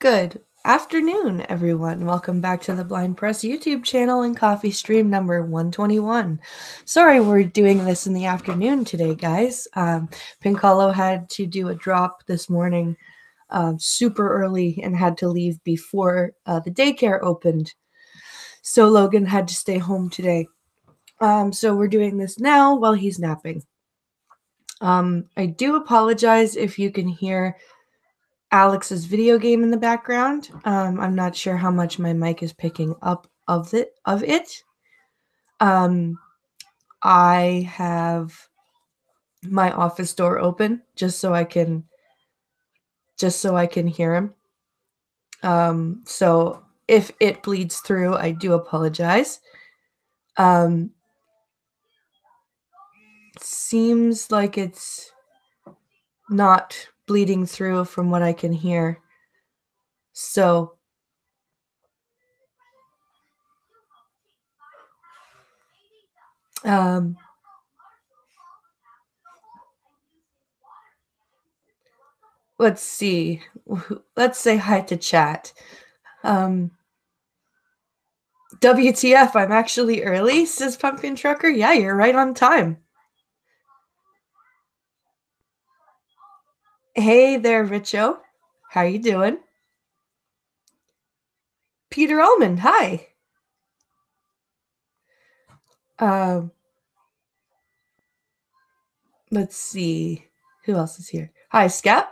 Good afternoon, everyone. Welcome back to the Blind Press YouTube channel and coffee stream number 121. Sorry we're doing this in the afternoon today, guys. Pincolo had to do a drop this morning super early and had to leave before the daycare opened. So Logan had to stay home today. So we're doing this now while he's napping. I do apologize if you can hear Alex's video game in the background. I'm not sure how much my mic is picking up of it. I have my office door open just so I can hear him. So if it bleeds through, I do apologize. Seems like it's not bleeding through from what I can hear. So let's see. Let's say hi to chat. WTF, I'm actually early, says Pumpkin Trucker. Yeah, you're right on time. Hey there, Richo. How you doing? Peter Ullman, hi. Let's see. Who else is here? Hi, Scap.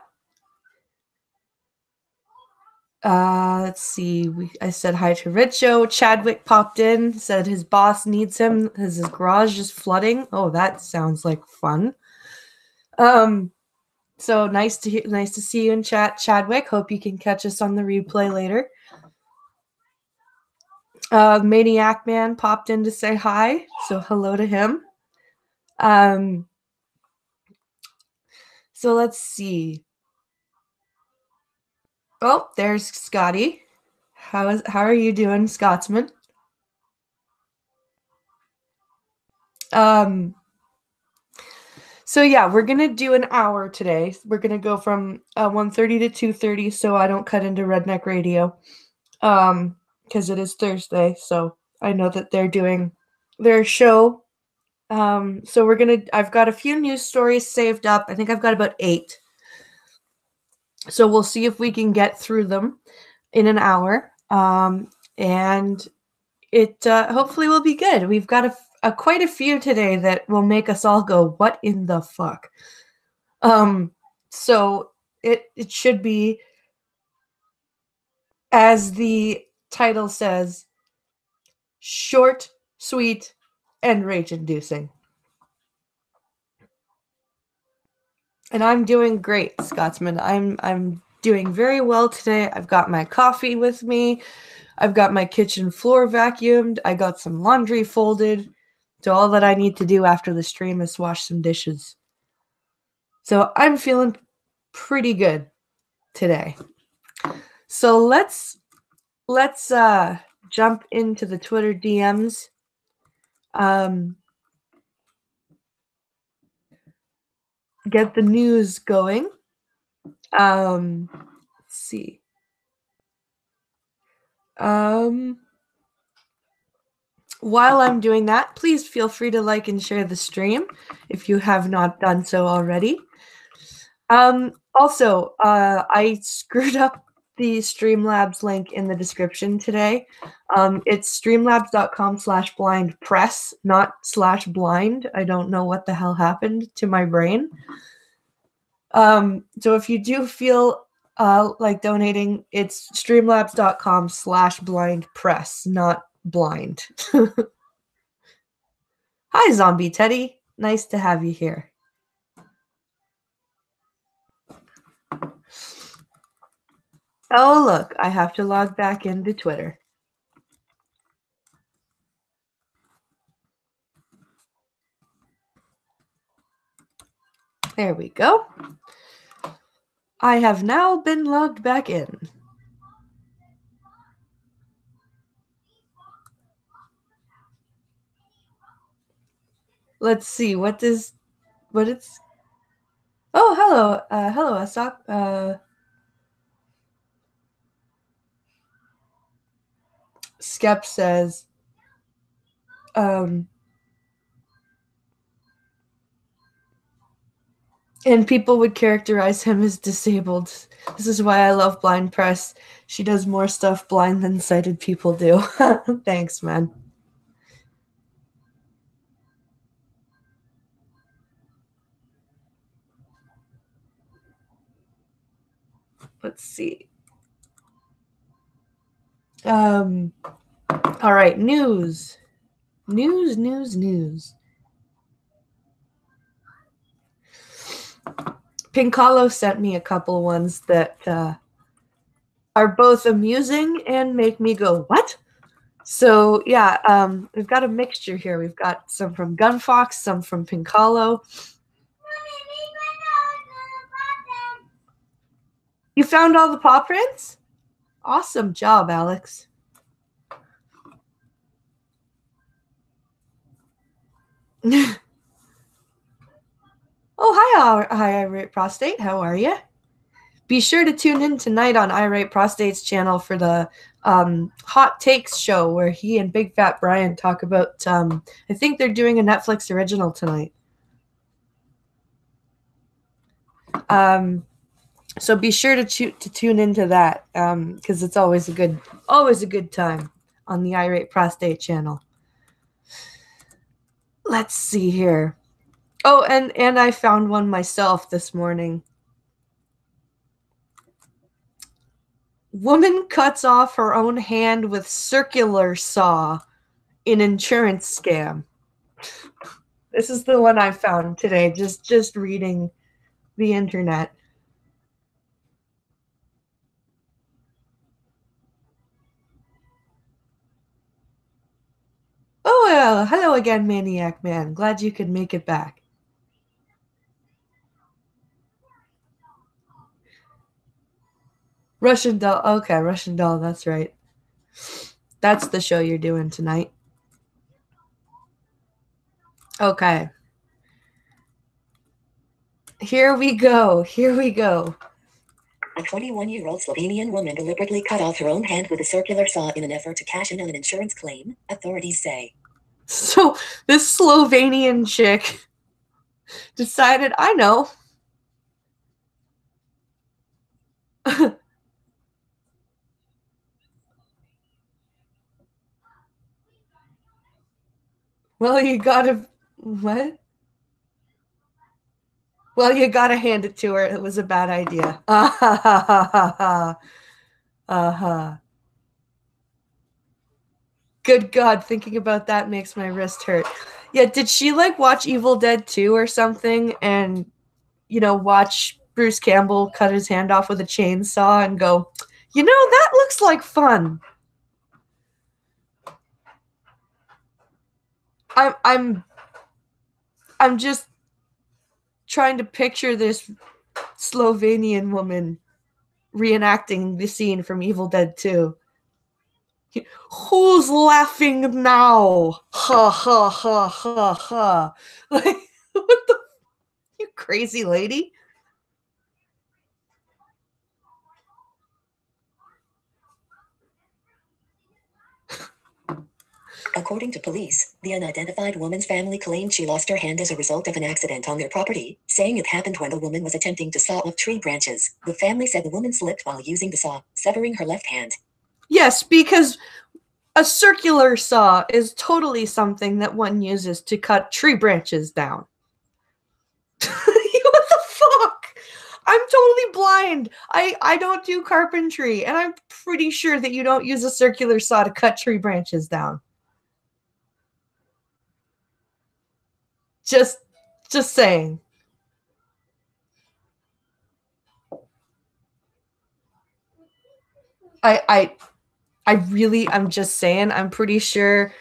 Let's see. I said hi to Richo. Chadwick popped in, said his boss needs him. His garage just flooding. Oh, that sounds like fun. So nice to see you in chat, Chadwick. Hope you can catch us on the replay later. Maniac Man popped in to say hi, so hello to him. So let's see. Oh, there's Scotty. How are you doing, Scotsman? So yeah, we're gonna do an hour today. We're gonna go from 1:30 to 2:30, so I don't cut into Redneck Radio. Because it is Thursday, so I know that they're doing their show. So I've got a few news stories saved up. I think I've got about 8. So we'll see if we can get through them in an hour. And it hopefully will be good. We've got quite a few today that will make us all go, what in the fuck? So it should be, as the title says, short, sweet, and rage-inducing. And I'm doing great, Scotsman. I'm doing very well today. I've got my coffee with me. I've got my kitchen floor vacuumed. I got some laundry folded. So all that I need to do after the stream is wash some dishes. So I'm feeling pretty good today. So let's jump into the Twitter DMs. Get the news going. Let's see. While I'm doing that, please feel free to like and share the stream if you have not done so already. Also, I screwed up the Streamlabs link in the description today. It's streamlabs.com/blindpress, not /blind. I don't know what the hell happened to my brain. So if you do feel like donating, it's streamlabs.com/blindpress, not blind. Hi, Zombie Teddy. Nice to have you here. Oh, look, I have to log back into Twitter. There we go. I have now been logged back in. Let's see, what it's... Oh, hello, hello, Asok. Skep says, and people would characterize him as disabled. This is why I love Blind Press. She does more stuff blind than sighted people do. Thanks, man. Let's see. All right, news. News. Pincalo sent me a couple ones that are both amusing and make me go, what? So yeah, we've got a mixture here. We've got some from Gunfox, some from Pincalo. You found all the paw prints? Awesome job, Alex. Oh, hi, Irate Prostate. How are you? Be sure to tune in tonight on Irate Prostate's channel for the Hot Takes show where he and Big Fat Brian talk about, I think they're doing a Netflix original tonight. So be sure to tune into that because it's always a good time on the Irate Prostate channel. Let's see here. Oh, and I found one myself this morning. Woman cuts off her own hand with circular saw in insurance scam. This is the one I found today, just reading the internet. Oh, hello again, Maniac Man. Glad you could make it back. Russian Doll. Okay, Russian Doll. That's right. That's the show you're doing tonight. Okay. Here we go. A 21-year-old Slovenian woman deliberately cut off her own hand with a circular saw in an effort to cash in on an insurance claim, authorities say. So this Slovenian chick decided, I know. Well, you gotta what? Well, you gotta hand it to her. It was a bad idea. Good God, thinking about that makes my wrist hurt. Yeah, did she like watch Evil Dead 2 or something and watch Bruce Campbell cut his hand off with a chainsaw and go, that looks like fun. I'm just trying to picture this Slovenian woman reenacting the scene from Evil Dead 2. Who's laughing now? Ha ha ha ha ha. Like, what the, you crazy lady? According to police, the unidentified woman's family claimed she lost her hand as a result of an accident on their property, saying it happened when the woman was attempting to saw off tree branches. The family said the woman slipped while using the saw, severing her left hand. Yes, because a circular saw is totally something that one uses to cut tree branches down. What the fuck? I'm totally blind. I don't do carpentry, and I'm pretty sure that you don't use a circular saw to cut tree branches down. Just saying. I'm just saying, I'm pretty sure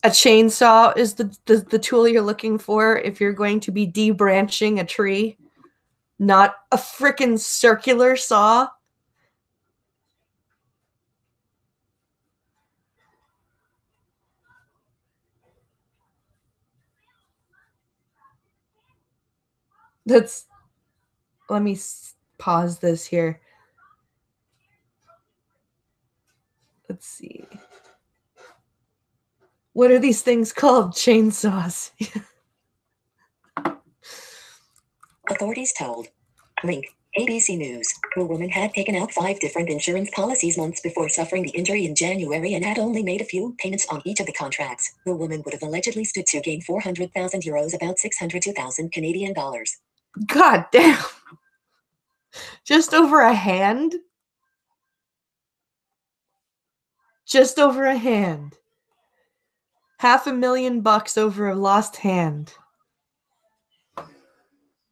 a chainsaw is the tool you're looking for if you're going to be debranching a tree, not a frickin' circular saw. Let me pause this here. Let's see. What are these things called? Chainsaws. Authorities told. Link. ABC News. A woman had taken out 5 different insurance policies months before suffering the injury in January and had only made a few payments on each of the contracts. The woman would have allegedly stood to gain €400,000, about 602,000 Canadian dollars. God damn. Just over a hand? Just over a hand. $500,000 over a lost hand.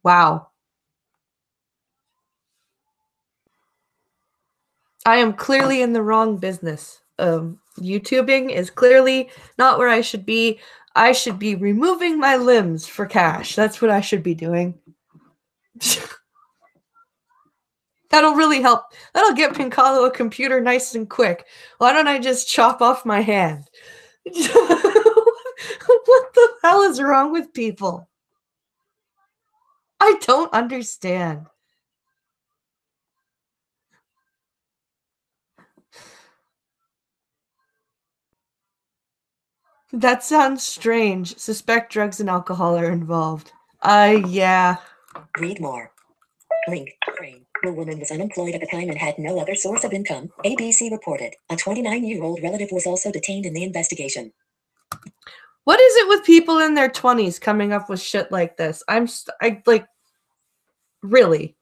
Wow. I am clearly in the wrong business. YouTubing is clearly not where I should be. I should be removing my limbs for cash. That's what I should be doing. That'll really help. That'll get Pincalo a computer nice and quick. Why don't I just chop off my hand? What the hell is wrong with people? I don't understand. That sounds strange. Suspect drugs and alcohol are involved. Yeah. Read more. Link. Frame. The woman was unemployed at the time and had no other source of income, ABC reported. A 29-year-old relative was also detained in the investigation. What is it with people in their 20s coming up with shit like this? Really?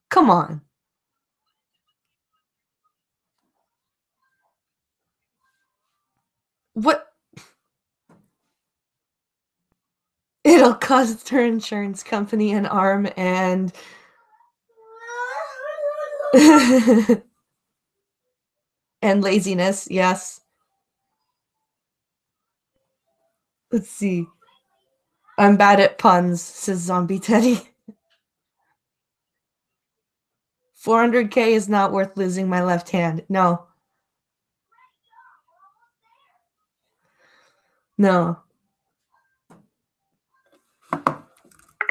Come on. What? It'll cost her insurance company an arm and and laziness, yes. Let's see. I'm bad at puns, says Zombie Teddy. 400K is not worth losing my left hand. No. No.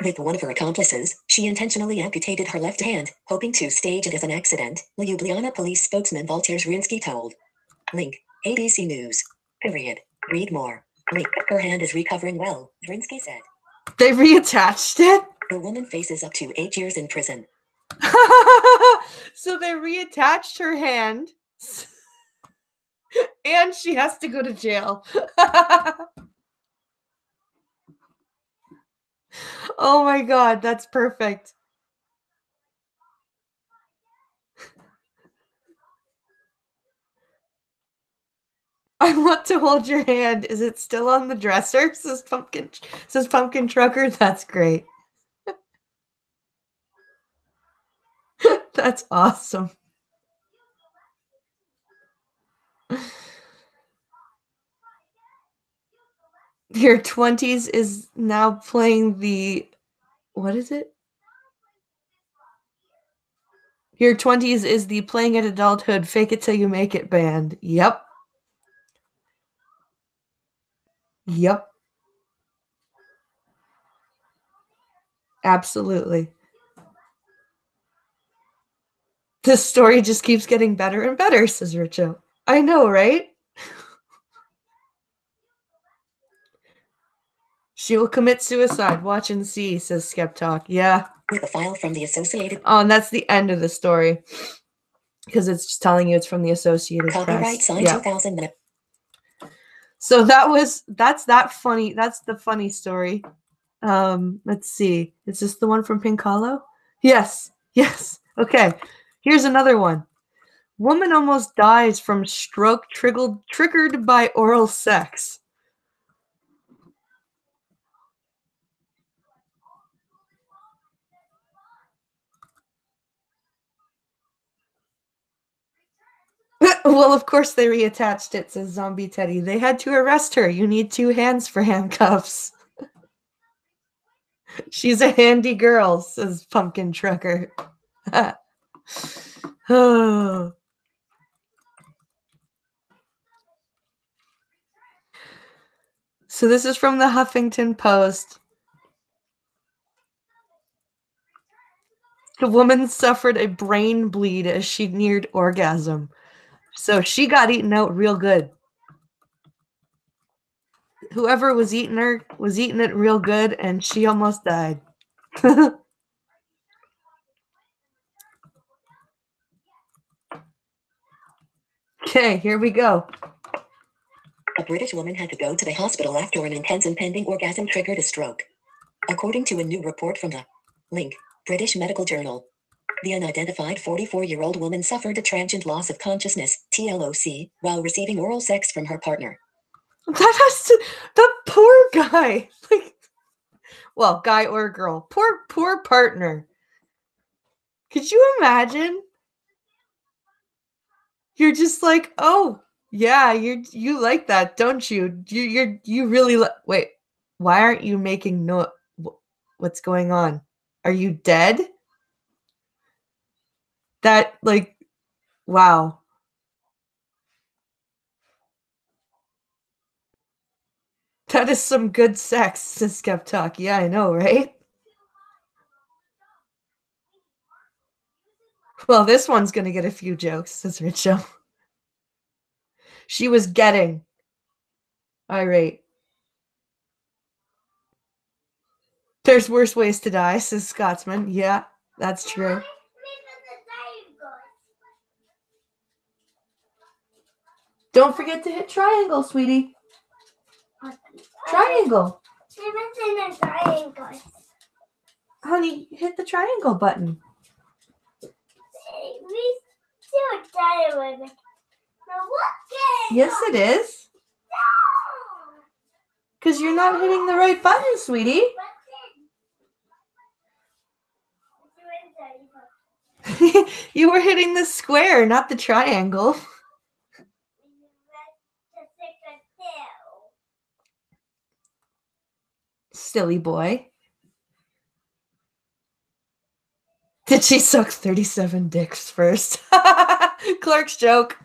With one of her accomplices, she intentionally amputated her left hand, hoping to stage it as an accident, Ljubljana police spokesman Walter Zrinski told. Link. ABC News. Period. Read more. Link. Her hand is recovering well, Zrinski said. They reattached it? The woman faces up to 8 years in prison. So they reattached her hand and she has to go to jail. Oh my god, that's perfect. I want to hold your hand. Is it still on the dresser? Says Pumpkin Trucker. That's great. That's awesome. Your 20s is now playing the... What is it? Your 20s is the playing at adulthood, fake it till you make it band. Yep. Yep. Absolutely. This story just keeps getting better and better, says Richo. I know, right? She will commit suicide. Watch and see, says Skeptalk. Yeah. With a file from the Associated. Oh, and that's the end of the story. Because it's just telling you it's from the Associated Copyright Press. signed 2000. So that's the funny story. Let's see. Is this the one from Pink Hollow? Yes. Okay. Here's another one. Woman almost dies from stroke triggered by oral sex. Well, of course they reattached it, says Zombie Teddy. They had to arrest her. You need 2 hands for handcuffs. She's a handy girl, says Pumpkin Trucker. Oh. So this is from the Huffington Post. The woman suffered a brain bleed as she neared orgasm. So she got eaten out real good. whoever was eating her was eating it real good, and she almost died. Okay, here we go. A British woman had to go to the hospital after an intense impending orgasm triggered a stroke. According to a new report from the link, British Medical Journal, the unidentified 44-year-old woman suffered a transient loss of consciousness, TLOC, while receiving oral sex from her partner. That has to, the poor guy. Like, well, guy or girl. Poor partner. Could you imagine? You're just like, oh, yeah, you like that, don't you? You really wait. Why aren't you making what's going on? Are you dead? That, like, wow. That is some good sex, says Skeptalk. Yeah, I know, right? Well, this one's gonna get a few jokes, says Richo. She was getting irate. There's worse ways to die, says Scotsman. Yeah, that's true. Don't forget to hit triangle, sweetie. Triangle. Honey, hit the triangle button. Yes, it is. Because you're not hitting the right button, sweetie. You were hitting the square, not the triangle. Silly boy. Did she suck 37 dicks first? Clark's joke.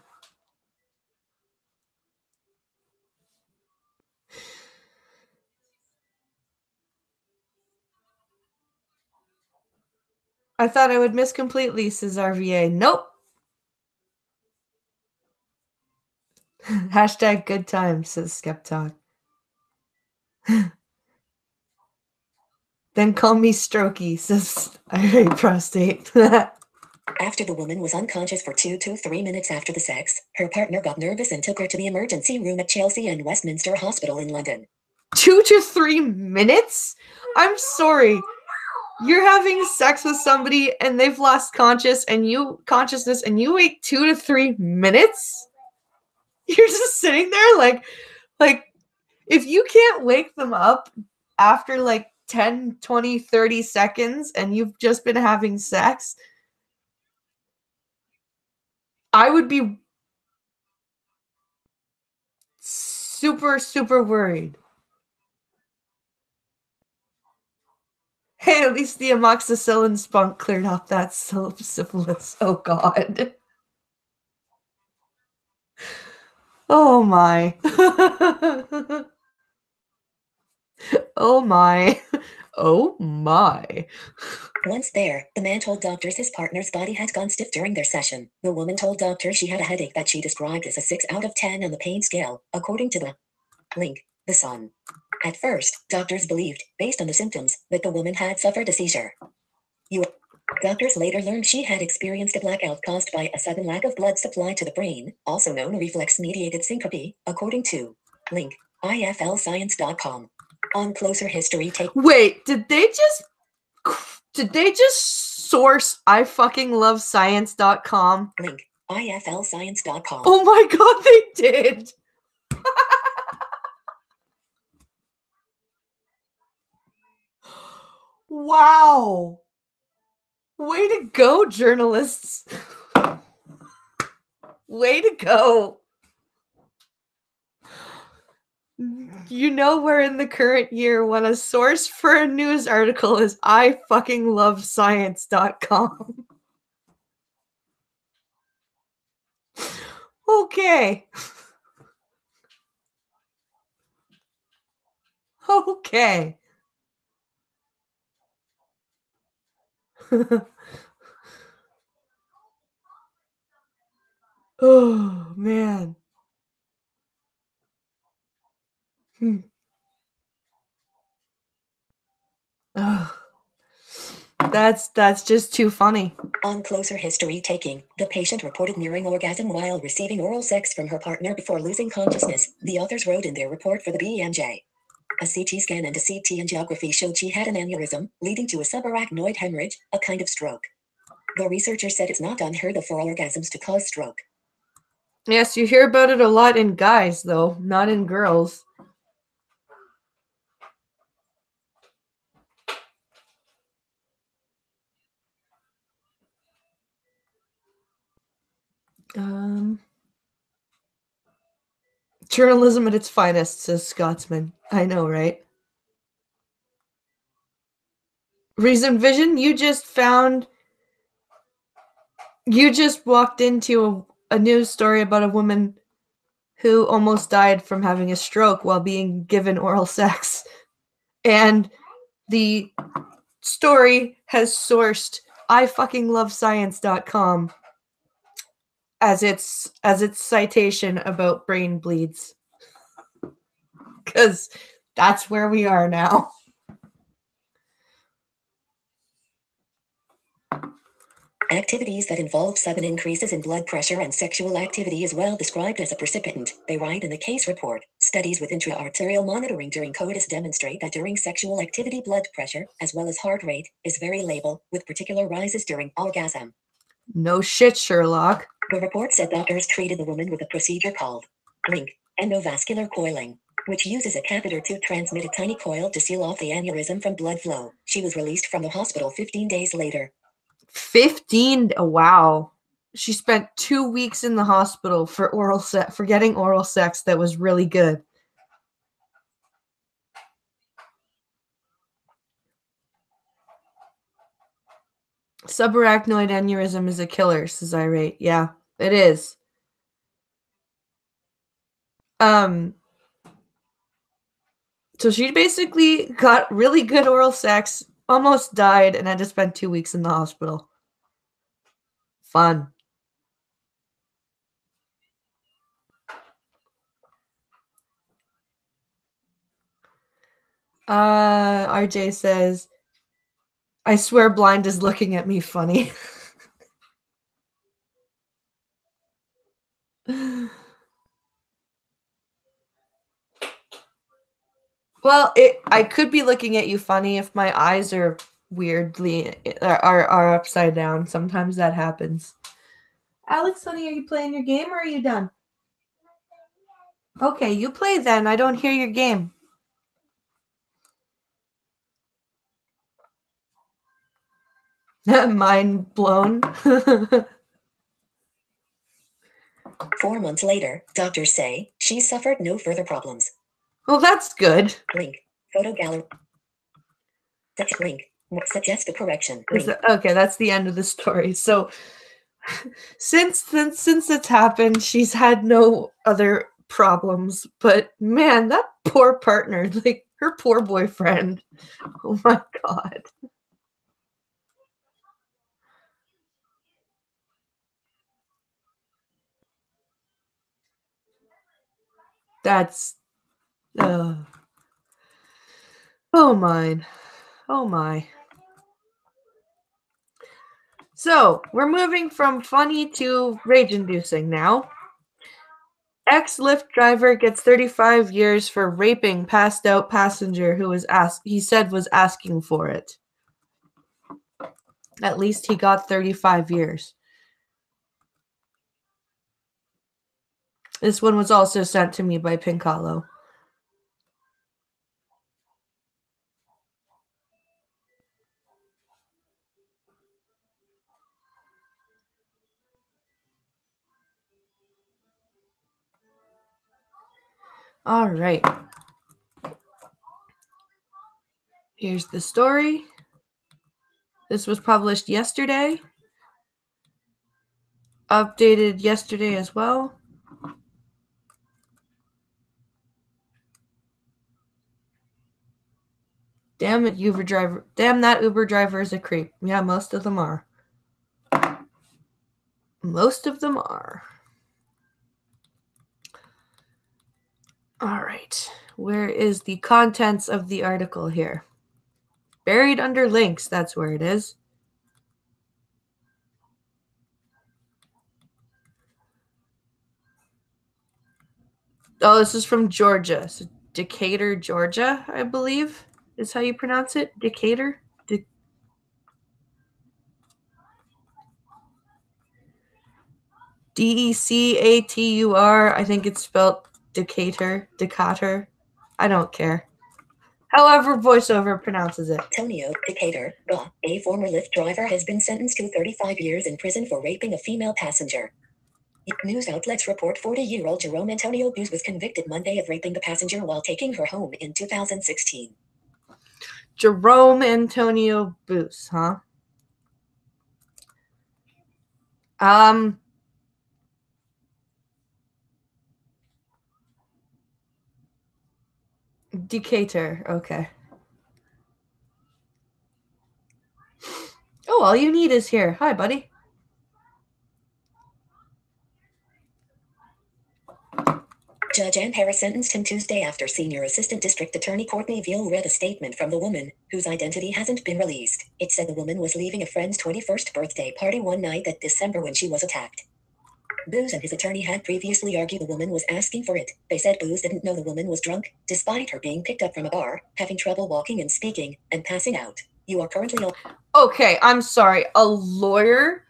I thought I would miss completely, says RVA. Nope. Hashtag good times, says Skeptalk. Then call me Strokey, says irate prostate. After the woman was unconscious for 2 to 3 minutes after the sex, her partner got nervous and took her to the emergency room at Chelsea and Westminster Hospital in London. 2 to 3 minutes? I'm sorry. You're having sex with somebody and they've lost consciousness and you wait 2 to 3 minutes? You're just sitting there like if you can't wake them up after like 10, 20, 30 seconds and you've just been having sex, I would be super, super worried. Hey, at least the amoxicillin spunk cleared off that syphilis. Oh, God. Oh, my. Oh, my. Oh, my. Once there, the man told doctors his partner's body had gone stiff during their session. The woman told doctors she had a headache that she described as a 6 out of 10 on the pain scale, according to the link, The Sun. At first, doctors believed, based on the symptoms, that the woman had suffered a seizure. Doctors later learned she had experienced a blackout caused by a sudden lack of blood supply to the brain, also known reflex-mediated syncope, according to link, iflscience.com. On closer history take... Wait, did they just source ifuckinglovescience.com? Link, iflscience.com. Oh my God, they did. Wow. Way to go, journalists. Way to go. You know we're in the current year when a source for a news article is ifuckinglovescience.com. Okay. Okay. Oh, man. Ugh. That's just too funny. On closer history taking, the patient reported nearing orgasm while receiving oral sex from her partner before losing consciousness, the authors wrote in their report for the BMJ. A CT scan and a CT angiography showed she had an aneurysm, leading to a subarachnoid hemorrhage, a kind of stroke. The researcher said it's not unheard of for orgasms to cause stroke. Yes, you hear about it a lot in guys, though, not in girls. Journalism at its finest, says Scotsman. I know, right? Reason Vision, you just walked into a news story about a woman who almost died from having a stroke while being given oral sex. And the story has sourced ifuckinglovescience.com as its citation about brain bleeds. Because that's where we are now. Activities that involve sudden increases in blood pressure and sexual activity is well described as a precipitant, they write in the case report. Studies with intra-arterial monitoring during coitus demonstrate that during sexual activity blood pressure, as well as heart rate, is very labile, with particular rises during orgasm. No shit, Sherlock. The report said doctors treated the woman with a procedure called endovascular coiling, which uses a catheter to transmit a tiny coil to seal off the aneurysm from blood flow. She was released from the hospital 15 days later. 15? Wow. She spent 2 weeks in the hospital for getting oral sex that was really good. Subarachnoid aneurysm is a killer, says Irate. Yeah, it is. So she basically got really good oral sex, almost died, and had to spend 2 weeks in the hospital. Fun. RJ says, I swear Blind is looking at me funny. Well, I could be looking at you funny if my eyes are weirdly are upside down. Sometimes that happens. Alex, honey, are you playing your game or are you done? Okay, you play then. I don't hear your game. Mind blown. 4 months later, doctors say she suffered no further problems. Well, that's good. Link. Photo gallery. That's link. Suggest a correction. Okay, that's the end of the story. So since it's happened, she's had no other problems. But man, that poor partner, like her poor boyfriend. Oh my god. That's oh mine. Oh my. So we're moving from funny to rage-inducing now. Ex-Lyft driver gets 35 years for raping passed out passenger who was asking for it. At least he got 35 years. This one was also sent to me by Pink Hollow. All right. Here's the story. This was published yesterday. Updated yesterday as well. Damn it, Uber driver. Damn, that Uber driver is a creep. Yeah, most of them are. Most of them are. All right. Where is the contents of the article here? Buried under links, that's where it is. Oh, this is from Georgia. So Decatur, Georgia, I believe is how you pronounce it. Decatur? Decatur. I think it's spelled Decatur. Decatur. I don't care. However voiceover pronounces it. Antonio Decatur, a former Lyft driver, has been sentenced to 35 years in prison for raping a female passenger. News outlets report 40-year-old Jerome Antonio Buse was convicted Monday of raping the passenger while taking her home in 2016. Jerome Antonio Buse, huh? Decatur, okay. Oh, all you need is here. Hi, buddy. Judge Ann Harris sentenced him Tuesday after Senior Assistant District Attorney Courtney Veal read a statement from the woman, whose identity hasn't been released. It said the woman was leaving a friend's 21st birthday party one night that December when she was attacked. Booze and his attorney had previously argued the woman was asking for it. They said Booze didn't know the woman was drunk, despite her being picked up from a bar, having trouble walking and speaking, and passing out. You are currently... Okay, I'm sorry. A lawyer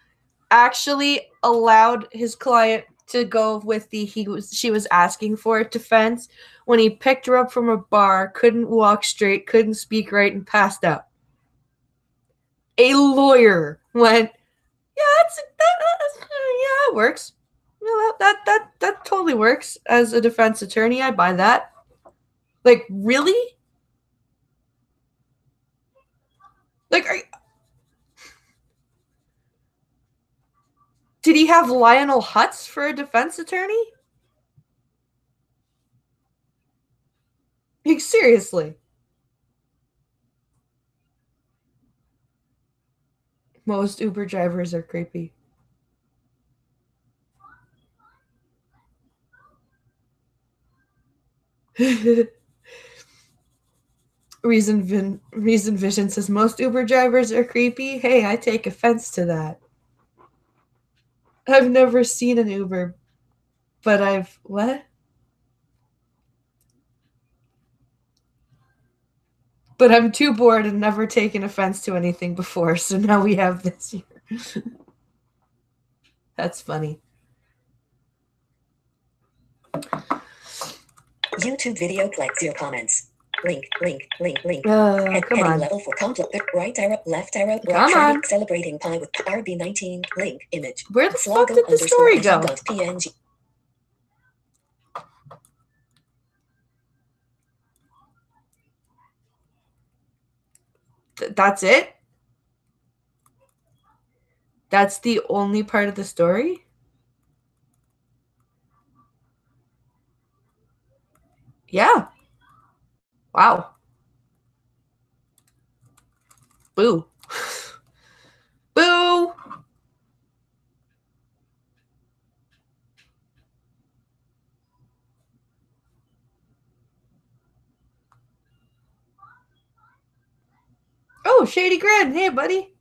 actually allowed his client to go with the she was asking for a defense when he picked her up from a bar, couldn't walk straight, couldn't speak right, and passed out. A lawyer went, yeah, yeah, it works. Yeah, that totally works. As a defense attorney, I buy that. Like, really? Like, did he have Lionel Hutz for a defense attorney? Like, seriously. Most Uber drivers are creepy. Reason Vision says most Uber drivers are creepy. Hey, I take offense to that. I've never seen an Uber, but I've what? But I'm too bored and never taken offense to anything before, so now we have this here. That's funny. YouTube video collects your comments. Link. Come on. Level 4 conflict. Right arrow, left arrow. Come on. Celebrating pie with RB19. Link image. Where the fuck did the story go? PNG. That's it? That's the only part of the story? Yeah. Wow. Boo. Boo. Oh, Shady Grin. Hey, buddy.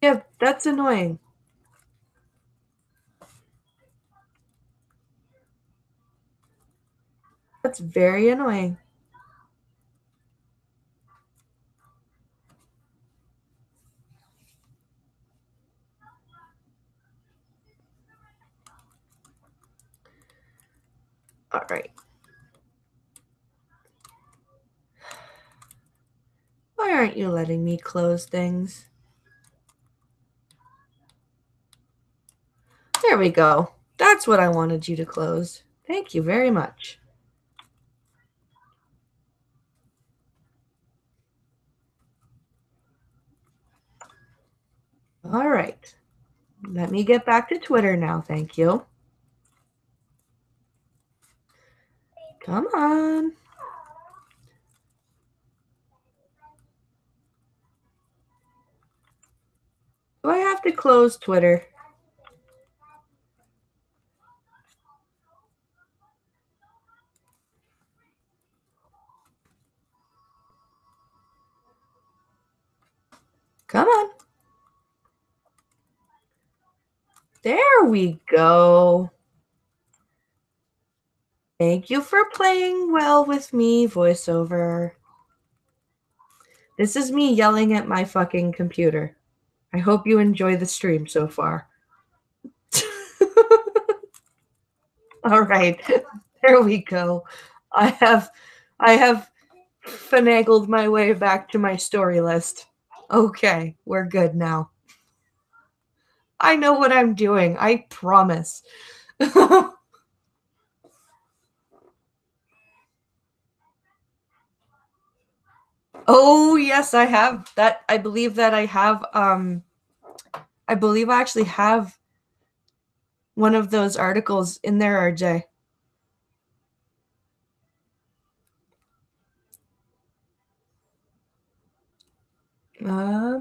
Yeah, that's annoying. That's very annoying. All right. Why aren't you letting me close things? There we go. That's what I wanted you to close. Thank you very much. All right. Let me get back to Twitter now. Thank you. Come on. Do I have to close Twitter? Come on. There we go. Thank you for playing well with me, voiceover. This is me yelling at my fucking computer. I hope you enjoy the stream so far. All right. There we go. I have finagled my way back to my story list. Okay, we're good now. I know what I'm doing. I promise. Oh, yes, I have that. I believe that I have I believe I actually have one of those articles in there, RJ. Uh,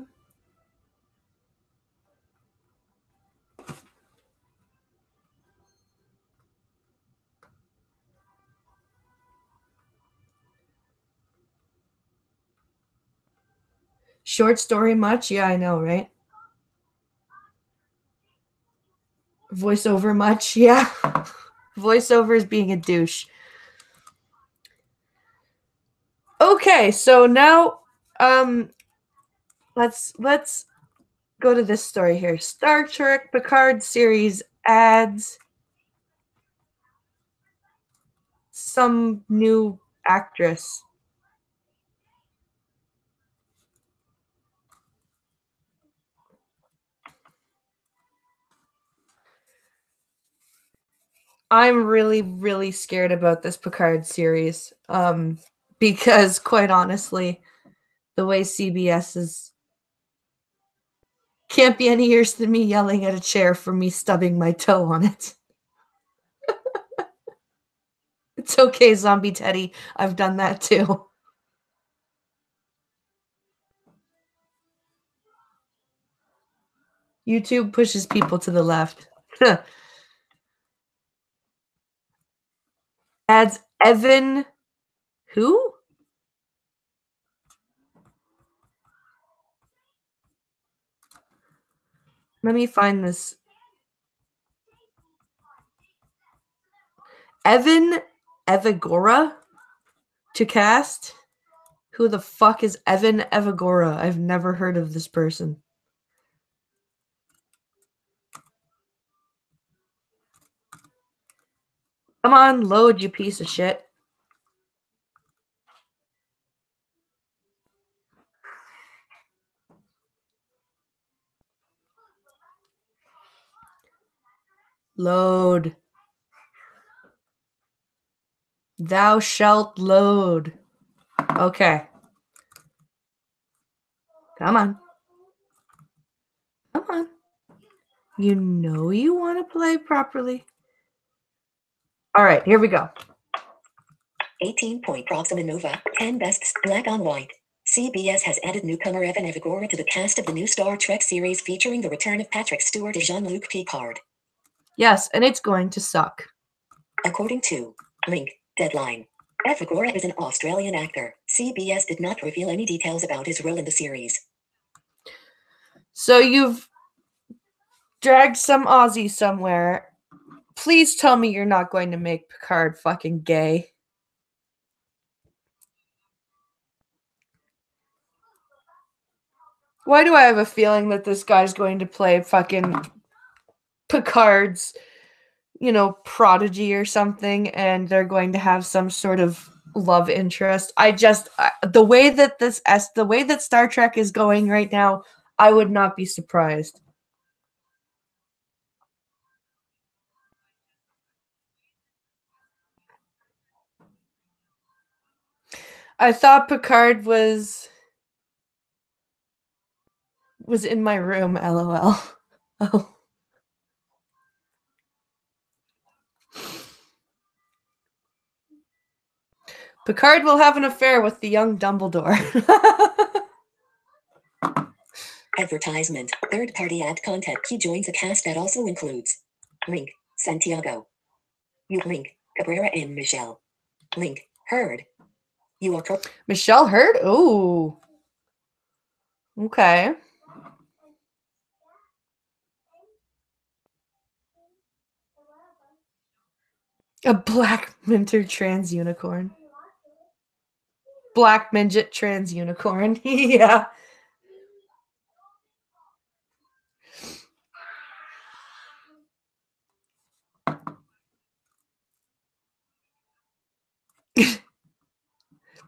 Short story much? Yeah, I know, right? Voiceover much? Yeah. Voiceover is being a douche. Okay, so now let's go to this story here. Star Trek Picard series adds some new actress. I'm really, really scared about this Picard series. Because quite honestly, the way CBS is can't be any worse than me yelling at a chair for me stubbing my toe on it. It's okay, Zombie Teddy. I've done that too. YouTube pushes people to the left. Adds Evan. Who? Let me find this. Evan Evagora to cast. Who the fuck is Evan Evagora? I've never heard of this person. Come on, load, you piece of shit. Load. Thou shalt load. Okay. Come on. Come on. You know you want to play properly. All right, here we go. 18-point Proxima Nova, 10 best black on white. CBS has added newcomer Evan Evagora to the cast of the new Star Trek series featuring the return of Patrick Stewart as Jean-Luc Picard. Yes, and it's going to suck. According to Link, Deadline. Evagora is an Australian actor. CBS did not reveal any details about his role in the series. So you've dragged some Aussie somewhere. Please tell me you're not going to make Picard fucking gay. Why do I have a feeling that this guy's going to play fucking Picard's, prodigy or something, and they're going to have some sort of love interest? The way that Star Trek is going right now, I would not be surprised. I thought Picard was in my room, LOL. Oh. Picard will have an affair with the young Dumbledore. Advertisement. Third-party ad content. He joins a cast that also includes Link, Santiago. You Link, Cabrera and Michelle. Link, Heard. You are Michelle Hurd? Ooh. Okay. A black minter trans unicorn. Black midget trans unicorn. Yeah.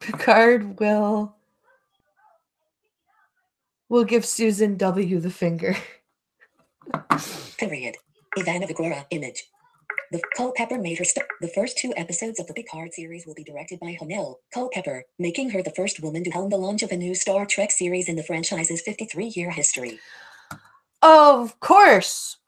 Picard will give Susan W the finger. Period. Ivana Vigora image. The Culpepper made her the first 2 episodes of the Picard series will be directed by Honel Culpepper, making her the first woman to helm the launch of a new Star Trek series in the franchise's 53-year history. Of course.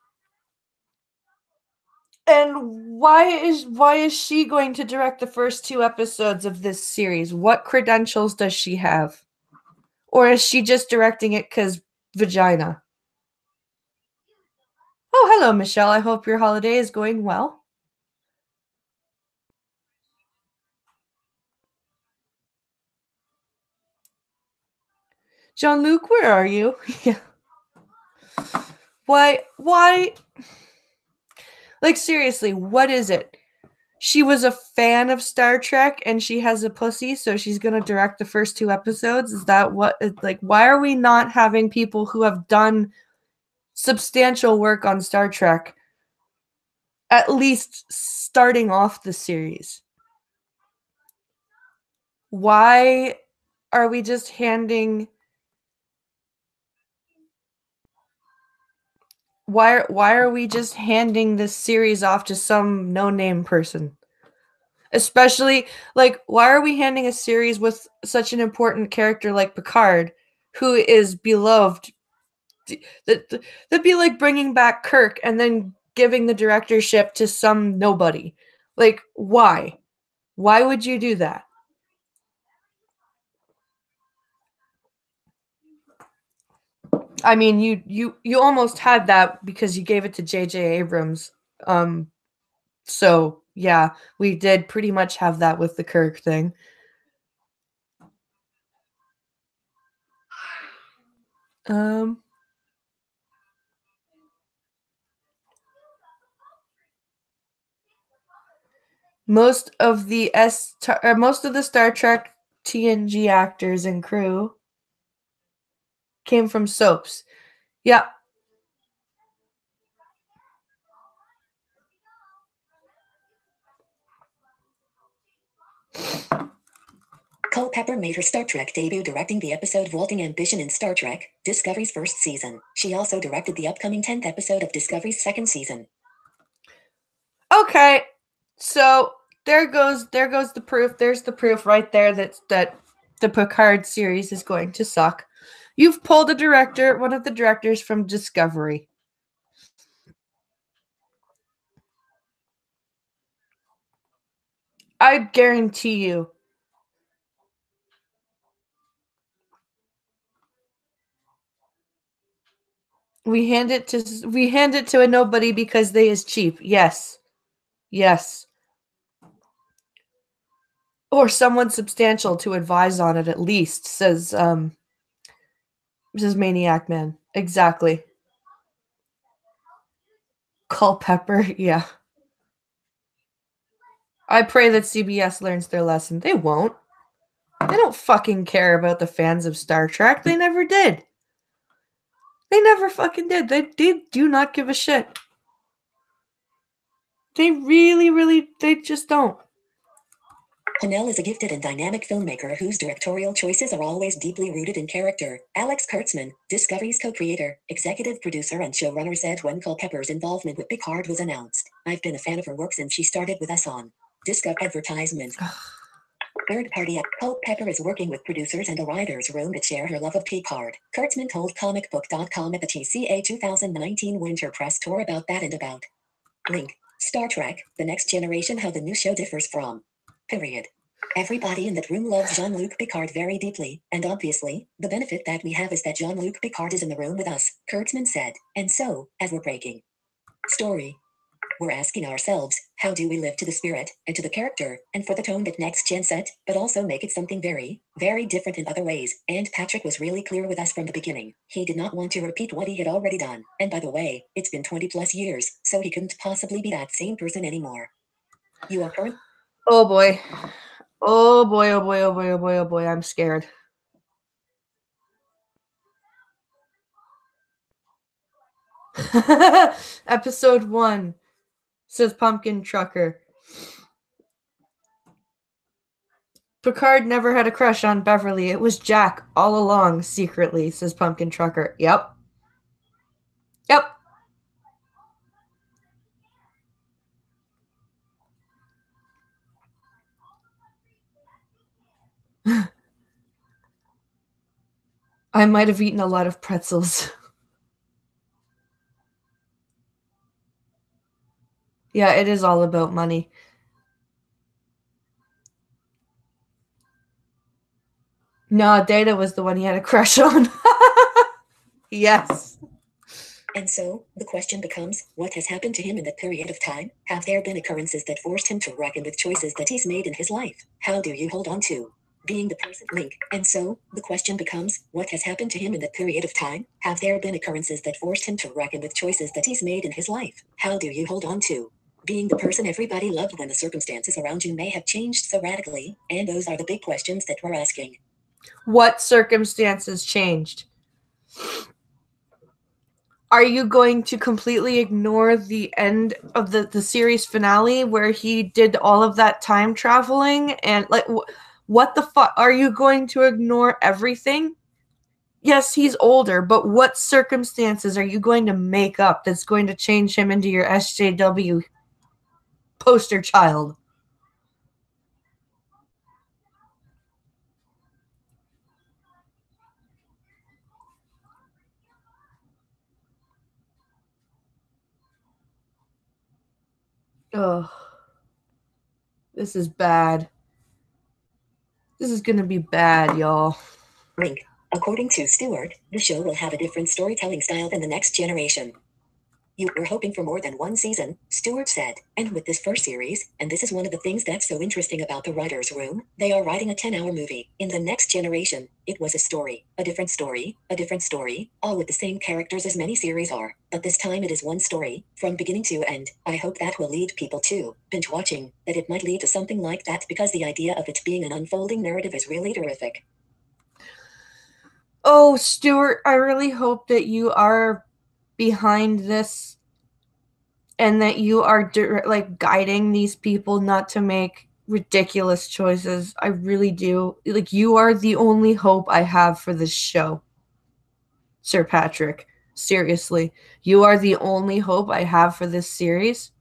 And why is she going to direct the first 2 episodes of this series? What credentials does she have? Or is she just directing it because vagina? Oh, hello, Michelle. I hope your holiday is going well. Jean-Luc, where are you? Yeah. Why? Like, seriously, what is it? She was a fan of Star Trek and she has a pussy, so she's going to direct the first 2 episodes? Is that what? Like, why are we not having people who have done substantial work on Star Trek at least starting off the series? Why are we just handing why are we just handing this series off to some no-name person? Especially, like, why are we handing a series with such an important character like Picard, who is beloved? That'd be like bringing back Kirk and then giving the directorship to some nobody. Like, why? Why would you do that? I mean, you almost had that because you gave it to J.J. Abrams. So yeah, we did pretty much have that with the Kirk thing. Most of the Star Trek TNG actors and crew came from soaps. Yeah. Culpepper made her Star Trek debut directing the episode Vaulting Ambition in Star Trek, Discovery's first season. She also directed the upcoming 10th episode of Discovery's second season. Okay. So there goes the proof. There's the proof right there that the Picard series is going to suck. You've pulled one of the directors from Discovery. I guarantee you. We hand it to a nobody because they is cheap. Yes. Yes. Or someone substantial to advise on it at least, says Maniac Man. Exactly. Culpepper, yeah. I pray that CBS learns their lesson. They won't. They don't fucking care about the fans of Star Trek. They never did. They never fucking did. They do not give a shit. They really, they just don't. Honel is a gifted and dynamic filmmaker whose directorial choices are always deeply rooted in character. Alex Kurtzman, Discovery's co-creator, executive producer and showrunner, said when Culpepper's involvement with Picard was announced, "I've been a fan of her work since she started with us on Discover advertisement." Third party at Culpepper is working with producers and a writer's room that share her love of Picard. Kurtzman told comicbook.com at the TCA 2019 Winter Press Tour about that and about link Star Trek, The Next Generation, how the new show differs from period. Everybody in that room loves Jean-Luc Picard very deeply, and obviously, the benefit that we have is that Jean-Luc Picard is in the room with us, Kurtzman said. And so, as we're breaking story, we're asking ourselves, how do we live to the spirit, and to the character, and for the tone that Next Gen set, but also make it something very, very different in other ways. And Patrick was really clear with us from the beginning. He did not want to repeat what he had already done. And by the way, it's been 20 plus years, so he couldn't possibly be that same person anymore. You are current. Oh boy. Oh boy, oh boy, oh boy, oh boy, oh boy. I'm scared. Episode 1 says Pumpkin Trucker. Picard never had a crush on Beverly. It was Jack all along, secretly, says Pumpkin Trucker. Yep. Yep. I might have eaten a lot of pretzels. Yeah, it is all about money. No, Data was the one he had a crush on. Yes. And so, the question becomes, what has happened to him in that period of time? Have there been occurrences that forced him to reckon with choices that he's made in his life? How do you hold on to being the person link? And so, the question becomes, what has happened to him in that period of time? Have there been occurrences that forced him to reckon with choices that he's made in his life? How do you hold on to being the person everybody loved when the circumstances around you may have changed so radically? And those are the big questions that we're asking. What circumstances changed? Are you going to completely ignore the end of the series finale where he did all of that time traveling and like what the fuck? Are you going to ignore everything? Yes, he's older, but what circumstances are you going to make up that's going to change him into your SJW poster child? Ugh. This is bad. This is gonna be bad, y'all. Link. According to Stewart, the show will have a different storytelling style than the next generation. You were hoping for more than one season, Stewart said, and with this first series, and this is one of the things that's so interesting about the writer's room, they are writing a 10-hour movie. In the next generation, it was a story, a different story, a different story, all with the same characters as many series are, but this time it is one story, from beginning to end. I hope that will lead people to binge watching, that it might lead to something like that because the idea of it being an unfolding narrative is really terrific. Oh, Stuart, I really hope that you are behind this and that you are like guiding these people not to make ridiculous choices. I really do. Like you are the only hope I have for this show. Sir Patrick, seriously. You are the only hope I have for this series.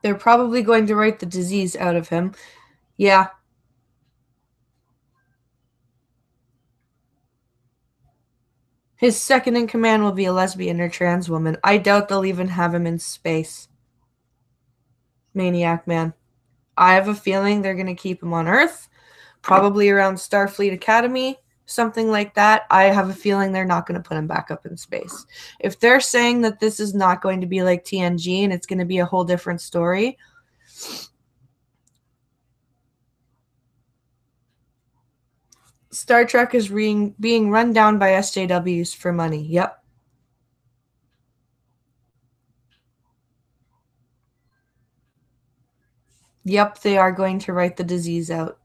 They're probably going to write the disease out of him. Yeah. His second in command will be a lesbian or trans woman. I doubt they'll even have him in space. Maniac Man. I have a feeling they're going to keep him on Earth, probably around Starfleet Academy, something like that. I have a feeling they're not going to put him back up in space. If they're saying that this is not going to be like TNG and it's going to be a whole different story, Star Trek is being run down by SJWs for money. Yep. Yep, they are going to write the disease out.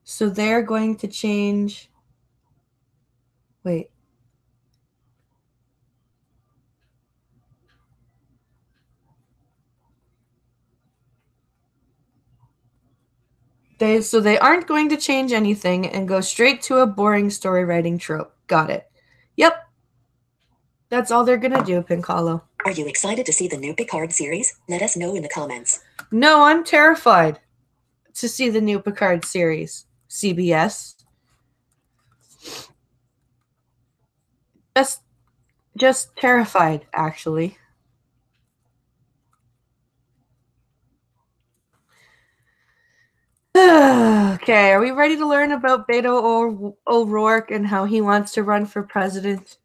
So they're going to change. Wait. They aren't going to change anything and go straight to a boring story writing trope. Got it. Yep. That's all they're gonna do, Pincalo. Are you excited to see the new Picard series? Let us know in the comments. No, I'm terrified to see the new Picard series. CBS. Just terrified, actually. Okay, are we ready to learn about Beto O'Rourke and how he wants to run for president?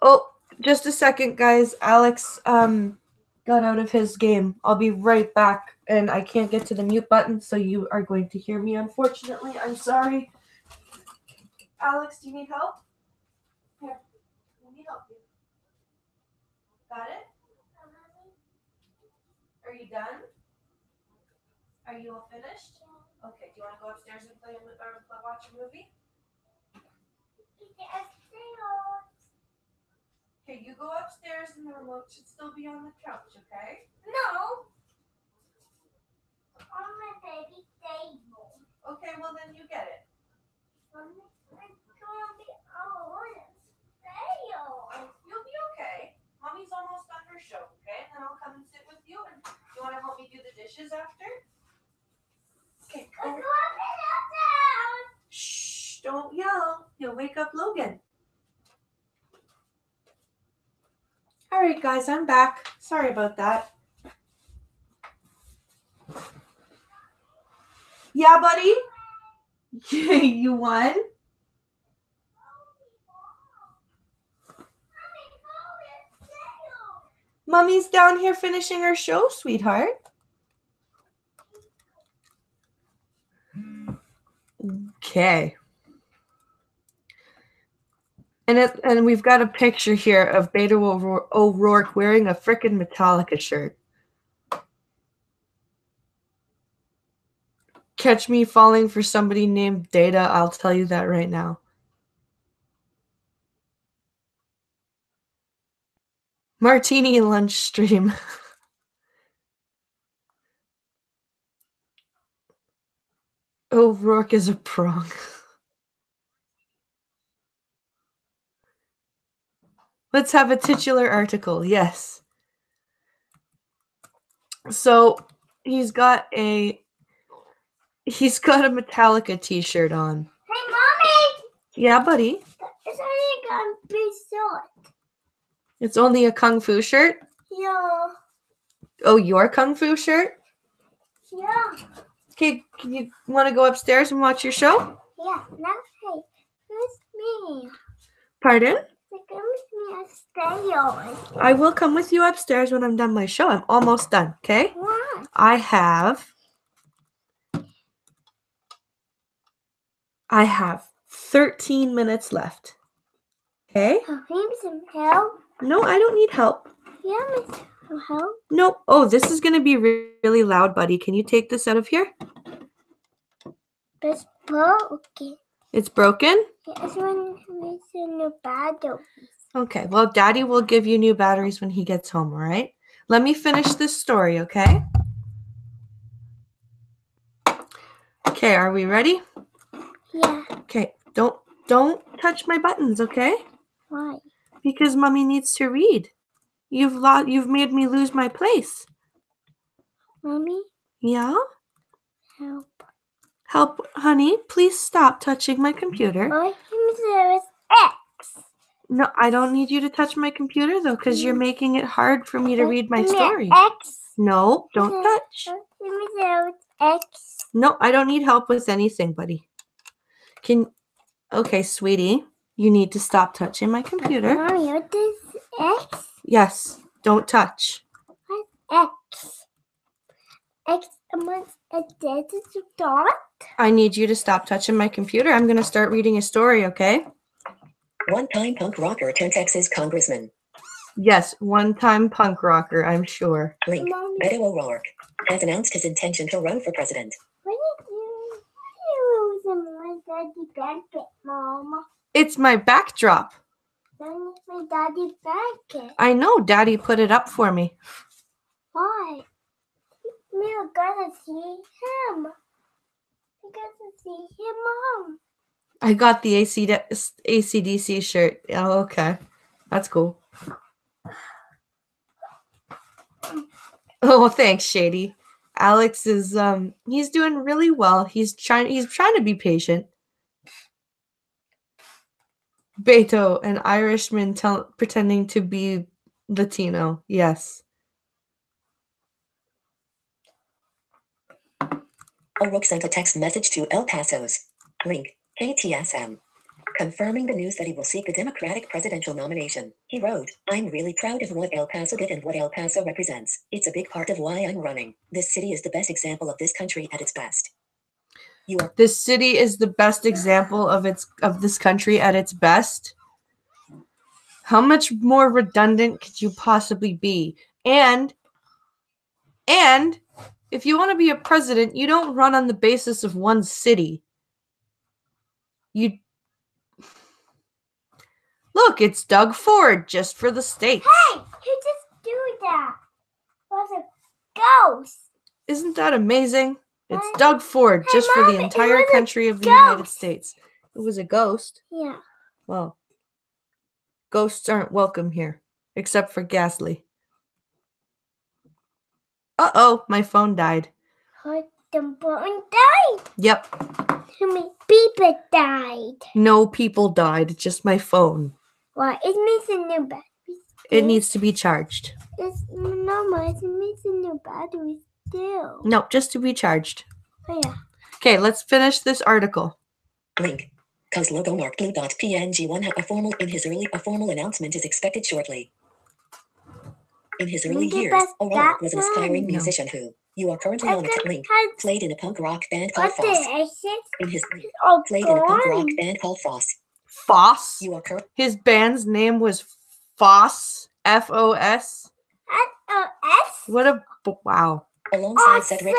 Oh, just a second, guys. Alex got out of his game. I'll be right back, and I can't get to the mute button, so you are going to hear me, unfortunately. I'm sorry. Alex, do you need help? Here, let me help you. Got it? Are you done? Are you all finished? Okay, do you want to go upstairs and play or watch a movie? Okay, you go upstairs and the remote should still be on the couch, okay? No. On my baby table. Okay, well then you get it. You'll be okay. Mommy's almost done her show, okay? And then I'll come and sit with you. And you want to help me do the dishes after? Okay, go. Shh, don't yell. You'll wake up Logan. All right, guys, I'm back. Sorry about that. Yeah, buddy? You won? Mommy's down here finishing her show, sweetheart. Okay. And we've got a picture here of Beto O'Rourke wearing a frickin' Metallica shirt. Catch me falling for somebody named Data, I'll tell you that right now. Martini lunch stream. O'Rourke is a prong. Let's have a titular article, yes. So he's got a Metallica t-shirt on. Hey, Mommy! Yeah, buddy? It's only gonna be short. It's only a Kung Fu shirt? Yeah. Oh, your Kung Fu shirt? Yeah. Okay, can you want to go upstairs and watch your show? Yeah. Now, hey, who's me? Pardon? Come with me upstairs. I will come with you upstairs when I'm done my show. I'm almost done, okay? What? I have 13 minutes left. Okay? I need some help. No, I don't need help. Yeah, Miss help. No. Oh, this is going to be really loud, buddy. Can you take this out of here? It's broken. It's broken? It's when it's a new battery. Okay, well, Daddy will give you new batteries when he gets home, all right? Let me finish this story, okay? Okay, are we ready? Yeah. Okay, don't touch my buttons, okay? Why? Because Mommy needs to read. You've made me lose my place. Mommy? Yeah? Help. Help, honey, please stop touching my computer. Why there is X? No, I don't need you to touch my computer, though, because you're making it hard for me to read my story. X. No, don't touch. There is X. No, I don't need help with anything, buddy. Okay, sweetie, you need to stop touching my computer. Mommy, what is X? Yes, don't touch. What's X? X amongst a desert dot? I need you to stop touching my computer. I'm going to start reading a story, okay? One-time punk rocker turned Texas congressman. Yes, one-time punk rocker, I'm sure. Link. Mommy. Beto O'Rourke has announced his intention to run for president. What did you lose my daddy blanket, Mama? It's my backdrop. Then it's my daddy blanket. I know, Daddy put it up for me. Why? We're gonna see him. We're gonna see him, Mom. I got the AC/DC shirt. Oh, okay. That's cool. Oh, thanks, Shady. Alex is he's doing really well. He's trying to be patient. Beto, an Irishman pretending to be Latino. Yes. O'Rourke sent a text message to El Paso's. Link. KTSM. confirming the news that he will seek the Democratic presidential nomination. He wrote, "I'm really proud of what El Paso did and what El Paso represents. It's a big part of why I'm running. This city is the best example of this country at its best." This city is the best example of this country at its best. How much more redundant could you possibly be? And if you want to be a president, you don't run on the basis of one city. You look, it's Doug Ford just for the states. Hey, who just do that? Was a ghost. Isn't that amazing? It's Doug Ford just for the Mom, entire country of the ghost. United States. It was a ghost. Yeah. Well, ghosts aren't welcome here, except for Ghastly. Uh-oh, my phone died. The phone died. Yep. How many people died? No people died, just my phone. Well, it needs a new battery. It needs to be charged. No, it needs a new battery still. No, just to be charged. Oh, yeah. Okay, let's finish this article. Link. Cos logo marked blue.png one a formal announcement is expected shortly. In his early years, O'Rourke was an aspiring musician who you are currently on a link. Played in a punk rock band called Foss. Played in a punk rock band called Foss. Foss? You are His band's name was Foss. F-O-S. F-O-S? What a wow. Alongside Cedric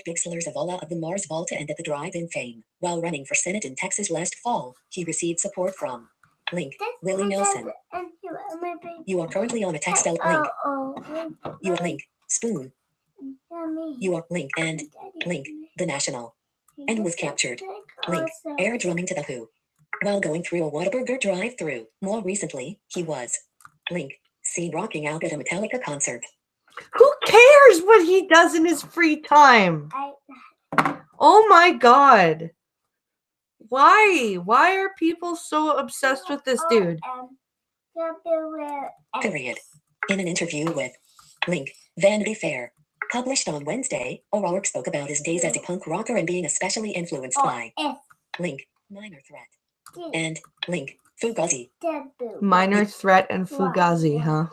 Bixlers of Ola of the Mars Volta and at the Drive-In fame. While running for Senate in Texas last fall, he received support from Link. Willie Nelson. You are currently on a text Link. You are Link. Spoon. You are Link and Link. The National. And was captured. Link. Air drumming to the Who. While going through a Whataburger drive-through. More recently, he was Link. Seen rocking out at a Metallica concert. Who cares what he does in his free time? Oh my god. Why? Why are people so obsessed with this dude? Period. In an interview with Link, Vanity Fair, published on Wednesday, O'Rourke spoke about his days as a punk rocker and being especially influenced by Link, Minor Threat, and Link, Fugazi. Minor Threat and Fugazi, huh?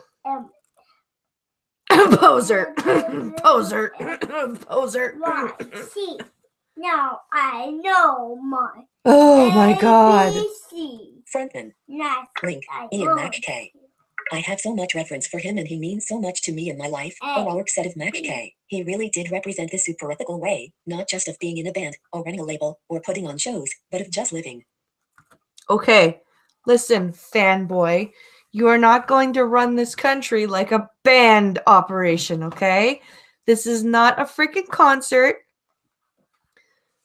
Poser. Poser. Poser. See, now I know my. Oh my god. Frontman. Link, Ian McKay. I have so much reverence for him and he means so much to me in my life, O'Rourke said of McKay. He really did represent the super ethical way, not just of being in a band, or running a label, or putting on shows, but of just living. Okay, listen, fanboy. You are not going to run this country like a band operation, okay? This is not a freaking concert.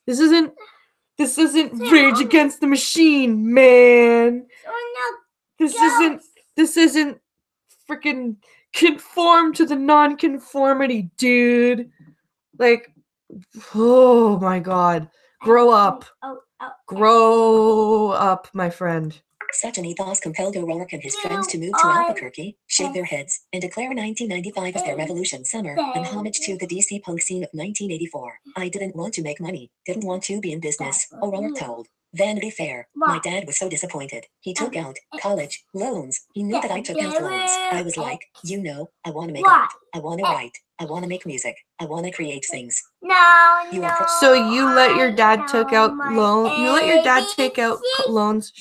This isn't Rage Against the Machine, man. This isn't freaking conform to the non-conformity, dude. Like, oh my god. Grow up. Grow up, my friend. Such an ethos compelled O'Rourke and his friends to move to Albuquerque, shave their heads, and declare 1995 as their revolution summer, in homage to the DC punk scene of 1984. I didn't want to make money, didn't want to be in business, O'Rourke told Vanity Fair. My dad was so disappointed. He took out college loans. He knew that I took out loans. I was like, you know, I want to make art. I want to write. I want to make music. I want to create things. So you let your dad take out loans. You let your dad take out loans.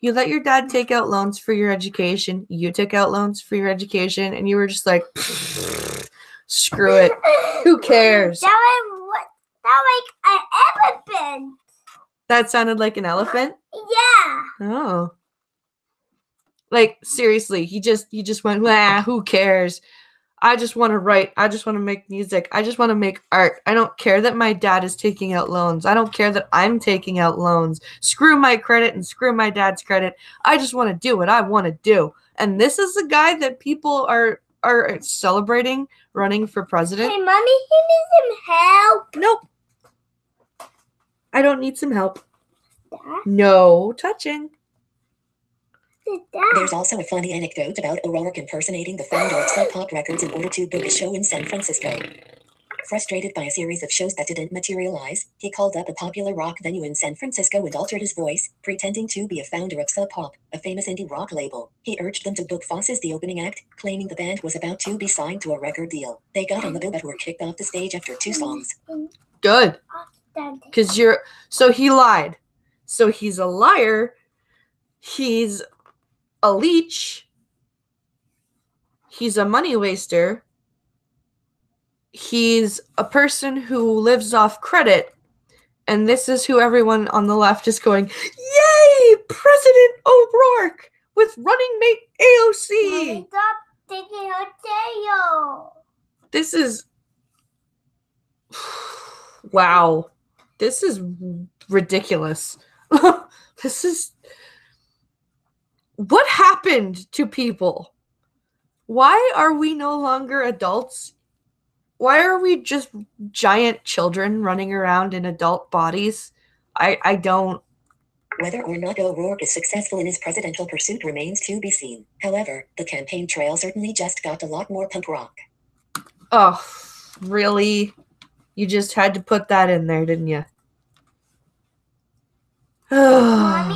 You let your dad take out loans for your education. You took out loans for your education, and you were just like, screw it. Who cares? That sounded like an elephant? Yeah. Oh. Like, seriously, he just went, who cares? I just want to write. I just want to make music. I just want to make art. I don't care that my dad is taking out loans. I don't care that I'm taking out loans. Screw my credit and screw my dad's credit. I just want to do what I want to do. And this is the guy that people are celebrating running for president. Hey, Mommy, you need some help. Nope. I don't need some help. Dad? No touching. There's also a funny anecdote about O'Rourke impersonating the founder of Sub Pop Records in order to book a show in San Francisco. Frustrated by a series of shows that didn't materialize, he called up a popular rock venue in San Francisco and altered his voice, pretending to be a founder of Sub Pop, a famous indie rock label. He urged them to book Foss as the opening act, claiming the band was about to be signed to a record deal. They got on the bill but were kicked off the stage after 2 songs. Good. Because so he lied. So he's a liar. He's a leech. He's a money waster. He's a person who lives off credit. And this is who everyone on the left is going, yay, President O'Rourke with running mate AOC. Mommy, stop taking her tail. This is, wow. This is ridiculous. This is, what happened to people? Why are we no longer adults? Why are we just giant children running around in adult bodies? I don't. Whether or not O'Rourke is successful in his presidential pursuit remains to be seen. However, the campaign trail certainly just got a lot more punk rock. Oh, really? You just had to put that in there, didn't you? Mommy?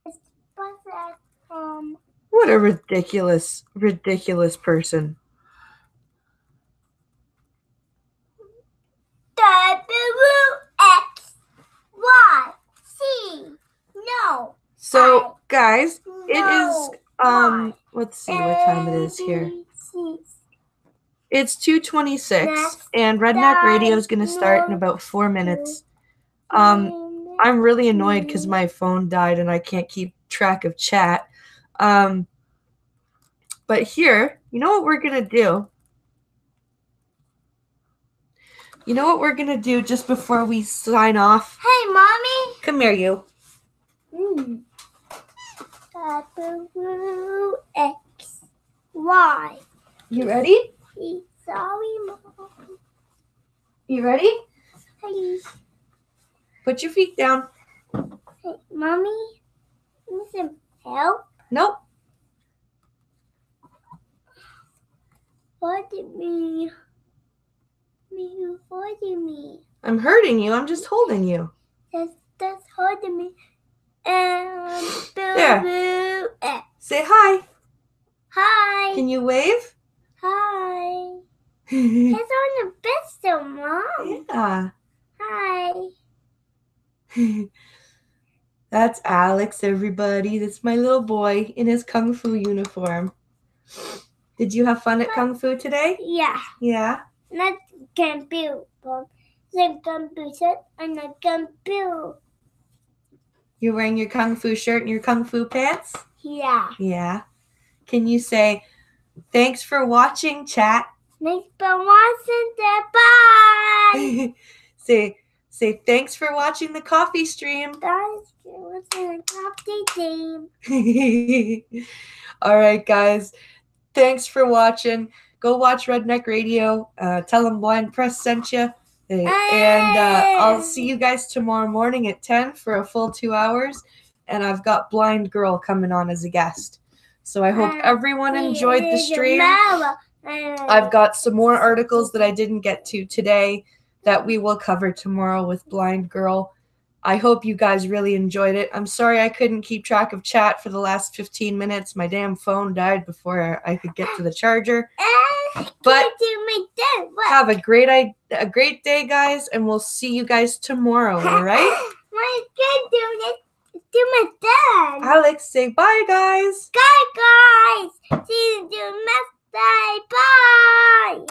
What's that? What a ridiculous person. X, Y, C. No. So, guys, it is Y, let's see what time it is here. It's 2:26 and Redneck Radio is going to start in about 4 minutes. I'm really annoyed because my phone died and I can't keep track of chat. But here, you know what we're going to do? You know what we're going to do just before we sign off? Hey, Mommy. Come here, you. X, Y. You ready? Sorry, Mom. You ready? Hey, Put your feet down. hey, Mommy. Need some help? Nope. What did me? You holding me. I'm hurting you. I'm just holding you. That's holding me. And There. Say hi. Hi. Can you wave? Hi. It's on the bed still, Mom. Yeah. Hi. That's Alex, everybody. That's my little boy in his Kung Fu uniform. Did you have fun at Kung Fu today? Yeah. Yeah. Not computer. The computer and the computer. You're wearing your Kung Fu shirt and your Kung Fu pants? Yeah. Yeah. Can you say, thanks for watching, chat? Thanks for watching. Bye. Say thanks for watching the coffee stream. Thanks for watching the coffee team. All right, guys. Thanks for watching. Go watch Redneck Radio. Tell them Blind Press sent you. And I'll see you guys tomorrow morning at 10 for a full 2 hours. And I've got Blind Girl coming on as a guest. So I hope everyone enjoyed the stream. I've got some more articles that I didn't get to today that we will cover tomorrow with Blind Girl. I hope you guys really enjoyed it. I'm sorry I couldn't keep track of chat for the last 15 minutes. My damn phone died before I could get to the charger. But have a great day, guys, and we'll see you guys tomorrow, all right? My kid do this to my dad. Alex, say bye, guys. Bye, guys. See you next day. Bye.